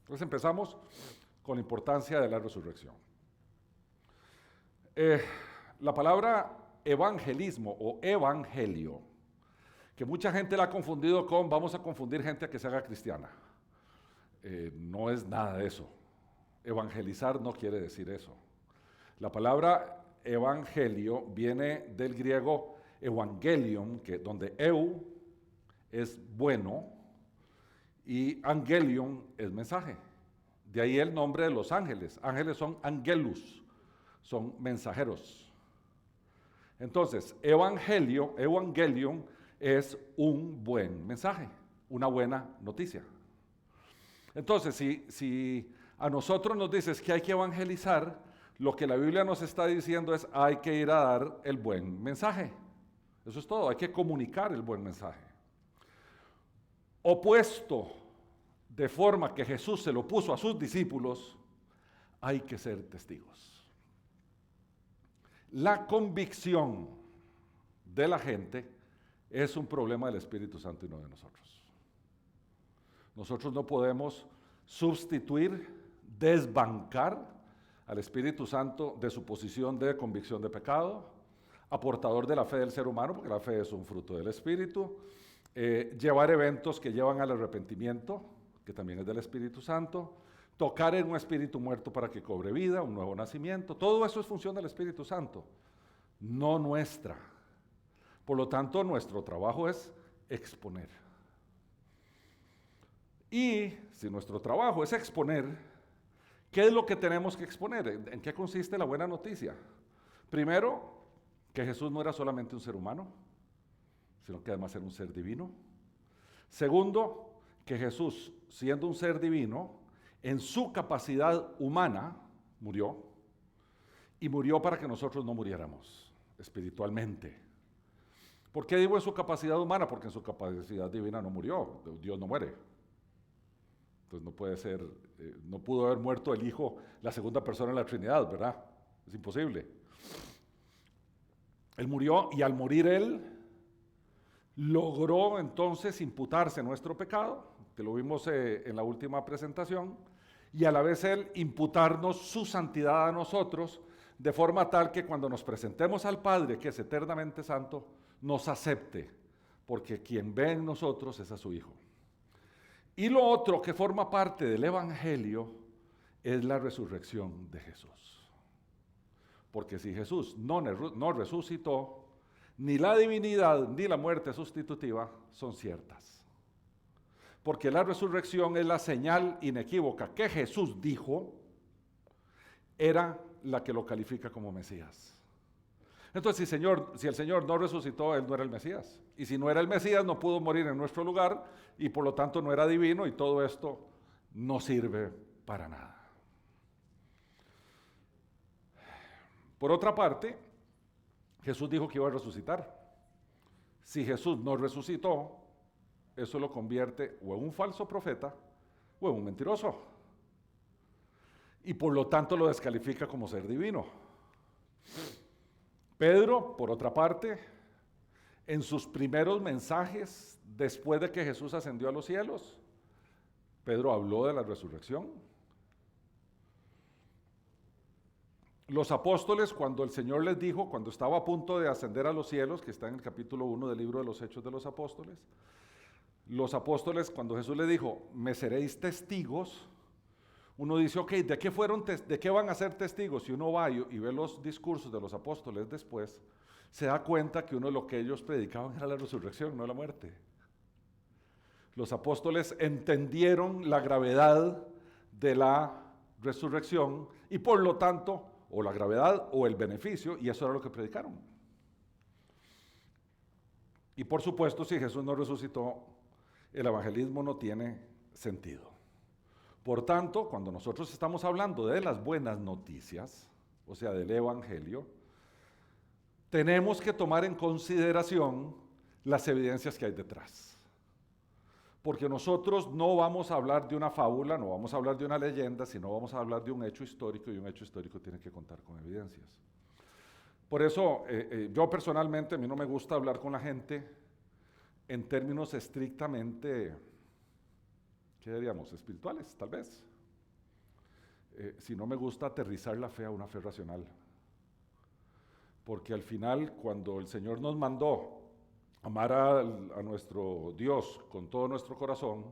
Entonces empezamos con la importancia de la resurrección. La palabra evangelismo o evangelio, que mucha gente la ha confundido con, vamos a confundir gente a que se haga cristiana. No es nada de eso. Evangelizar no quiere decir eso. La palabra evangelio viene del griego evangelion, donde eu es bueno y angelion es mensaje. De ahí el nombre de los ángeles. Ángeles son angelus, son mensajeros. Entonces, evangelion es un buen mensaje, una buena noticia. Entonces, si a nosotros nos dices que hay que evangelizar, lo que la Biblia nos está diciendo es hay que ir a dar el buen mensaje. Eso es todo, hay que comunicar el buen mensaje. Opuesto de forma que Jesús se lo puso a sus discípulos, hay que ser testigos. La convicción de la gente es un problema del Espíritu Santo y no de nosotros. Nosotros no podemos sustituir, desbancar al Espíritu Santo de su posición de convicción de pecado, aportador de la fe del ser humano, porque la fe es un fruto del Espíritu, llevar eventos que llevan al arrepentimiento, que también es del Espíritu Santo, tocar en un espíritu muerto para que cobre vida, un nuevo nacimiento, todo eso es función del Espíritu Santo, no nuestra. Por lo tanto, nuestro trabajo es exponer. Y si nuestro trabajo es exponer, ¿qué es lo que tenemos que exponer? ¿En qué consiste la buena noticia? Primero, que Jesús no era solamente un ser humano, sino que además era un ser divino. Segundo, que Jesús, siendo un ser divino, en su capacidad humana, murió, y murió para que nosotros no muriéramos espiritualmente. ¿Por qué digo en su capacidad humana? Porque en su capacidad divina no murió, Dios no muere. Entonces no puede ser, no pudo haber muerto el Hijo, la segunda persona en la Trinidad, ¿verdad? Es imposible. Él murió y al morir Él, logró entonces imputarse nuestro pecado, que lo vimos en la última presentación, y a la vez Él imputarnos su santidad a nosotros, de forma tal que cuando nos presentemos al Padre, que es eternamente santo, nos acepte, porque quien ve en nosotros es a su Hijo. Y lo otro que forma parte del Evangelio es la resurrección de Jesús. Porque si Jesús no resucitó, ni la divinidad ni la muerte sustitutiva son ciertas. Porque la resurrección es la señal inequívoca que Jesús dijo era la que lo califica como Mesías. Entonces, si el Señor no resucitó, Él no era el Mesías. Y si no era el Mesías, no pudo morir en nuestro lugar y por lo tanto no era divino y todo esto no sirve para nada. Por otra parte, Jesús dijo que iba a resucitar. Si Jesús no resucitó, eso lo convierte o en un falso profeta o en un mentiroso. Y por lo tanto lo descalifica como ser divino. Pedro, por otra parte, en sus primeros mensajes, después de que Jesús ascendió a los cielos, Pedro habló de la resurrección. Los apóstoles, cuando el Señor les dijo, cuando estaba a punto de ascender a los cielos, que está en el capítulo 1 del libro de los Hechos de los Apóstoles, los apóstoles, cuando Jesús les dijo, me seréis testigos, uno dice, ok, ¿de qué van a ser testigos? Si uno va y ve los discursos de los apóstoles después, se da cuenta que uno de lo que ellos predicaban era la resurrección, no la muerte. Los apóstoles entendieron la gravedad de la resurrección y por lo tanto, o la gravedad o el beneficio, y eso era lo que predicaron. Y por supuesto, si Jesús no resucitó, el evangelismo no tiene sentido. Por tanto, cuando nosotros estamos hablando de las buenas noticias, o sea, del evangelio, tenemos que tomar en consideración las evidencias que hay detrás. Porque nosotros no vamos a hablar de una fábula, no vamos a hablar de una leyenda, sino vamos a hablar de un hecho histórico, y un hecho histórico tiene que contar con evidencias. Por eso, yo personalmente, a mí no me gusta hablar con la gente en términos estrictamente, ¿qué diríamos? Espirituales, tal vez. si no me gusta aterrizar la fe a una fe racional. Porque al final, cuando el Señor nos mandó amar a nuestro Dios con todo nuestro corazón,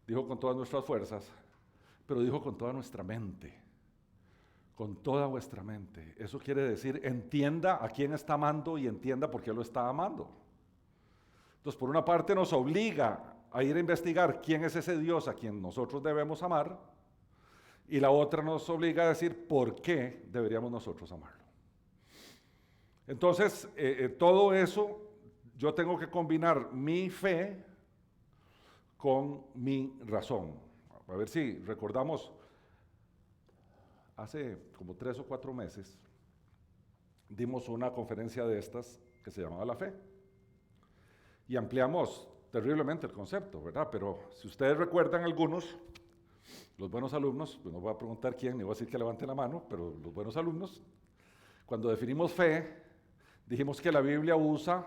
dijo con todas nuestras fuerzas, pero dijo con toda nuestra mente, con toda vuestra mente. Eso quiere decir, entienda a quién está amando y entienda por qué lo está amando. Entonces, por una parte nos obliga a ir a investigar quién es ese Dios a quien nosotros debemos amar, y la otra nos obliga a decir por qué deberíamos nosotros amarlo. Entonces, todo eso, yo tengo que combinar mi fe con mi razón. A ver si recordamos, hace como 3 o 4 meses, dimos una conferencia de estas que se llamaba La Fe. Y ampliamos terriblemente el concepto, ¿verdad? Pero si ustedes recuerdan algunos, los buenos alumnos, pues no voy a preguntar quién, ni voy a decir que levanten la mano, pero los buenos alumnos, cuando definimos fe, dijimos que la Biblia usa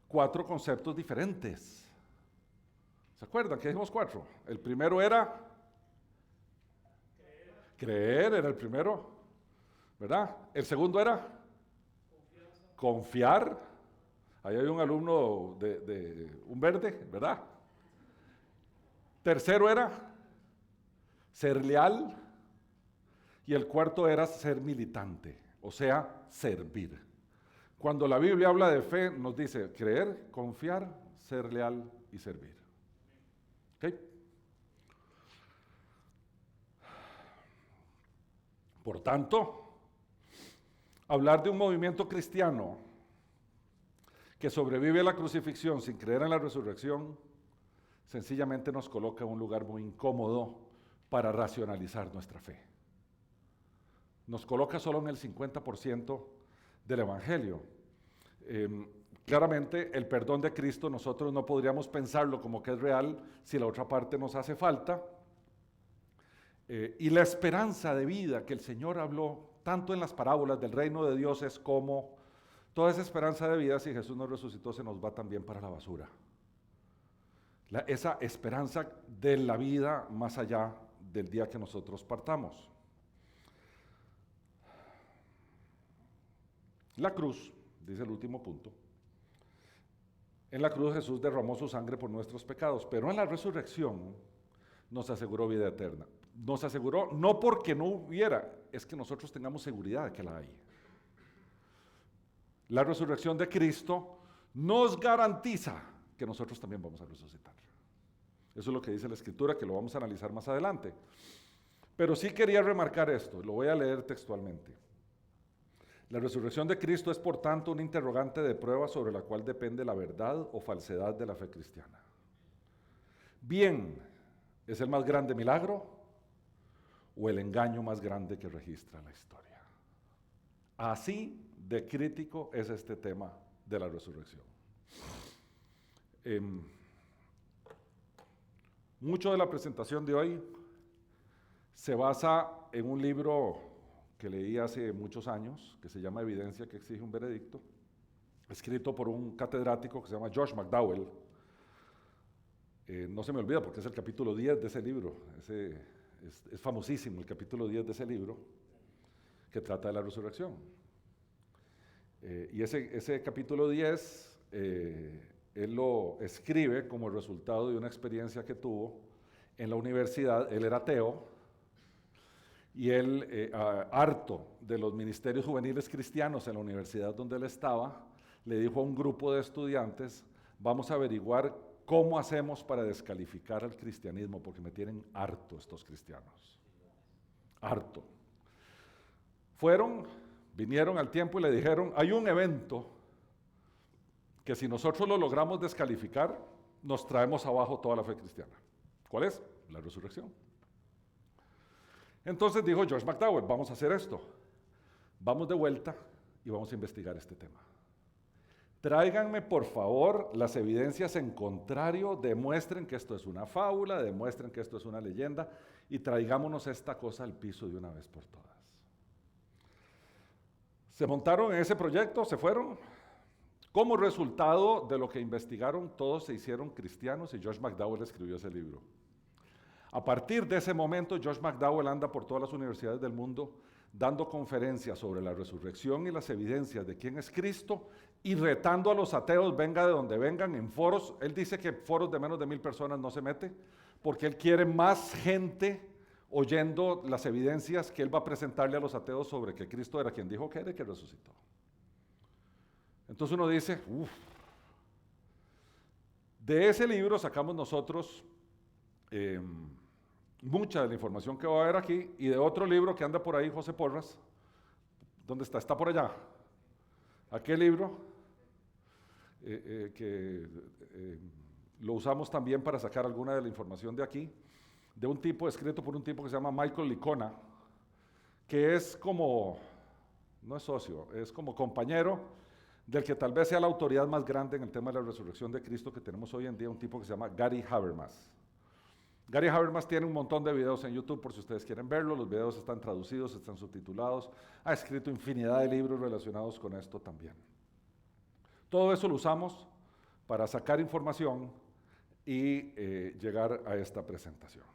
4 conceptos diferentes. ¿Se acuerdan que dijimos 4? El primero era creer, era el primero, ¿verdad? El segundo era confiar. Ahí hay un alumno de un verde, ¿verdad? Tercero era ser leal. Y el cuarto era ser militante, o sea, servir. Cuando la Biblia habla de fe, nos dice creer, confiar, ser leal y servir. ¿Ok? Por tanto, hablar de un movimiento cristiano que sobrevive a la crucifixión sin creer en la resurrección, sencillamente nos coloca en un lugar muy incómodo para racionalizar nuestra fe. Nos coloca solo en el 50% del Evangelio. Claramente, el perdón de Cristo nosotros no podríamos pensarlo como que es real si la otra parte nos hace falta. Y la esperanza de vida que el Señor habló tanto en las parábolas del reino de Dios es como toda esa esperanza de vida, si Jesús nos resucitó, se nos va también para la basura. Esa esperanza de la vida más allá del día que nosotros partamos. La cruz, dice el último punto. En la cruz Jesús derramó su sangre por nuestros pecados, pero en la resurrección nos aseguró vida eterna. Nos aseguró no porque no hubiera, es que nosotros tengamos seguridad de que la hay. La resurrección de Cristo nos garantiza que nosotros también vamos a resucitar. Eso es lo que dice la Escritura, que lo vamos a analizar más adelante. Pero sí quería remarcar esto, lo voy a leer textualmente. La resurrección de Cristo es, por tanto, un interrogante de prueba sobre la cual depende la verdad o falsedad de la fe cristiana. Bien, ¿es el más grande milagro o el engaño más grande que registra la historia? Así de crítico es este tema de la resurrección. Mucho de la presentación de hoy se basa en un libro que leí hace muchos años, que se llama Evidencia que exige un veredicto, escrito por un catedrático que se llama Josh McDowell. No se me olvida porque es el capítulo 10 de ese libro, es famosísimo el capítulo 10 de ese libro, que trata de la resurrección. Y ese capítulo 10, él lo escribe como el resultado de una experiencia que tuvo en la universidad. Él era ateo, y él, harto de los ministerios juveniles cristianos en la universidad donde él estaba, le dijo a un grupo de estudiantes: vamos a averiguar cómo hacemos para descalificar al cristianismo, porque me tienen harto estos cristianos. Harto. Vinieron al tiempo y le dijeron: hay un evento que si nosotros lo logramos descalificar, nos traemos abajo toda la fe cristiana. ¿Cuál es? La resurrección. Entonces dijo Josh McDowell: vamos a hacer esto. Vamos de vuelta y vamos a investigar este tema. Tráiganme, por favor, las evidencias en contrario, demuestren que esto es una fábula, demuestren que esto es una leyenda, y traigámonos esta cosa al piso de una vez por todas. Se montaron en ese proyecto, se fueron. Como resultado de lo que investigaron, todos se hicieron cristianos y Josh McDowell escribió ese libro. A partir de ese momento, Josh McDowell anda por todas las universidades del mundo dando conferencias sobre la resurrección y las evidencias de quién es Cristo y retando a los ateos, venga de donde vengan, en foros. Él dice que foros de menos de 1000 personas no se mete porque él quiere más gente oyendo las evidencias que él va a presentarle a los ateos sobre que Cristo era quien dijo que era y que resucitó. Entonces uno dice, uff, de ese libro sacamos nosotros mucha de la información que va a haber aquí, y de otro libro que anda por ahí, José Porras. ¿Dónde está? Está por allá. Aquel libro lo usamos también para sacar alguna de la información de aquí, de un tipo escrito por un tipo que se llama Michael Licona, que es como, no es socio, es como compañero del que tal vez sea la autoridad más grande en el tema de la resurrección de Cristo que tenemos hoy en día, un tipo que se llama Gary Habermas. Gary Habermas tiene un montón de videos en YouTube por si ustedes quieren verlo, los videos están traducidos, están subtitulados, ha escrito infinidad de libros relacionados con esto también. Todo eso lo usamos para sacar información y llegar a esta presentación.